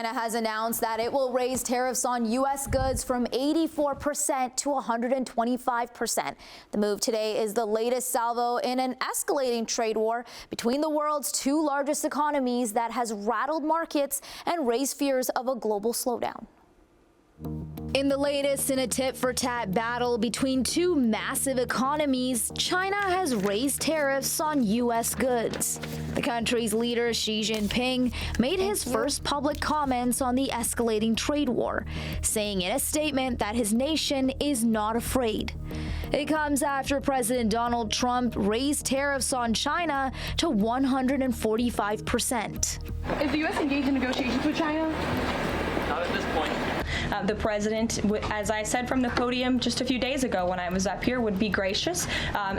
China has announced that it will raise tariffs on U.S. goods from 84% to 125%. The move today is the latest salvo in an escalating trade war between the world's two largest economies that has rattled markets and raised fears of a global slowdown. In the latest in a tit-for-tat battle between two massive economies, China has raised tariffs on U.S. goods. The country's leader, Xi Jinping, made his first public comments on the escalating trade war, saying in a statement that his nation is not afraid. It comes after President Donald Trump raised tariffs on China to 145%. Is the U.S. engaged in negotiations with China? Not at this point. The president, as I said from the podium just a few days ago when I was up here, would be gracious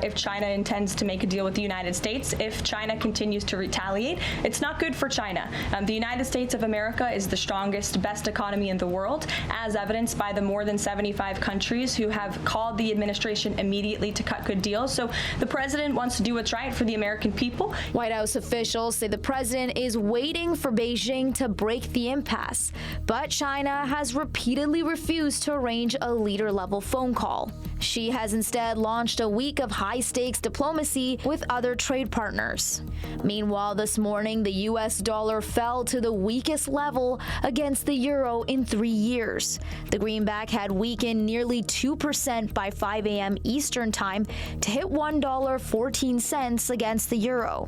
if China intends to make a deal with the United States. If China continues to retaliate, it's not good for China. The United States of America is the strongest, best economy in the world, as evidenced by the more than 75 countries who have called the administration immediately to cut good deals. So the president wants to do what's right for the American people. White House officials say the president is waiting for Beijing to break the impasse, but China has repeatedly refused to arrange a leader-level phone call. Xi has instead launched a week of high-stakes diplomacy with other trade partners. Meanwhile, this morning, the U.S. dollar fell to the weakest level against the euro in 3 years. The greenback had weakened nearly 2% by 5 a.m. Eastern Time to hit $1.14 against the euro.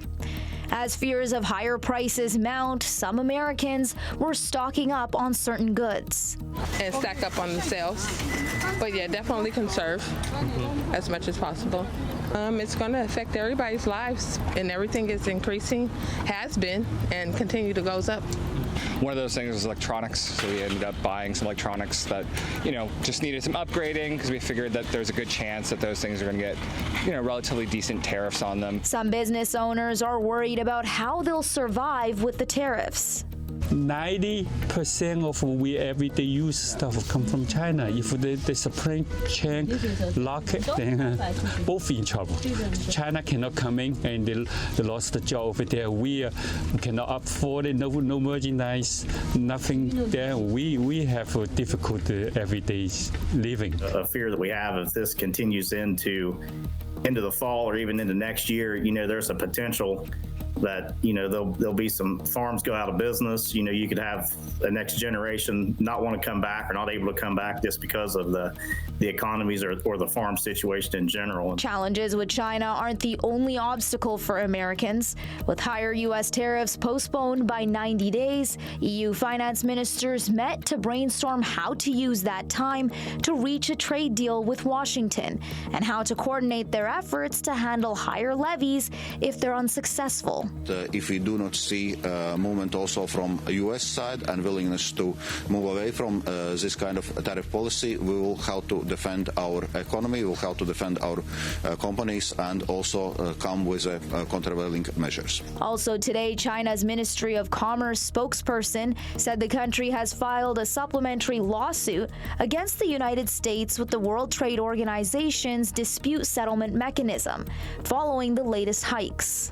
As fears of higher prices mount, some Americans were stocking up on certain goods. And stack up on the sales. But yeah, definitely conserve as much as possible. It's going to affect everybody's lives, and everything is increasing, has been, and continue to goes up. One of those things was electronics, so we ended up buying some electronics that, just needed some upgrading because we figured that there's a good chance that those things are going to get, relatively decent tariffs on them. Some business owners are worried about how they'll survive with the tariffs. 90% of we everyday use stuff come from China. If the supply chain lock it, then both in trouble. China cannot come in and they lost the job over there. We cannot afford it. No merchandise, nothing there. We have a difficult everyday living. A fear that we have if this continues into the fall or even into next year, there's a potential that there'll be some farms go out of business. You could have the next generation not want to come back or not able to come back just because of the economies or the farm situation in general. Challenges with China aren't the only obstacle for Americans. With higher U.S. tariffs postponed by 90 days, EU finance ministers met to brainstorm how to use that time to reach a trade deal with Washington and how to coordinate their efforts to handle higher levies if they're unsuccessful. If we do not see movement also from U.S. side and willingness to move away from this kind of tariff policy, we will have to defend our economy, we will have to defend our companies and also come with countervailing measures. Also today, China's Ministry of Commerce spokesperson said the country has filed a supplementary lawsuit against the United States with the World Trade Organization's dispute settlement mechanism following the latest hikes.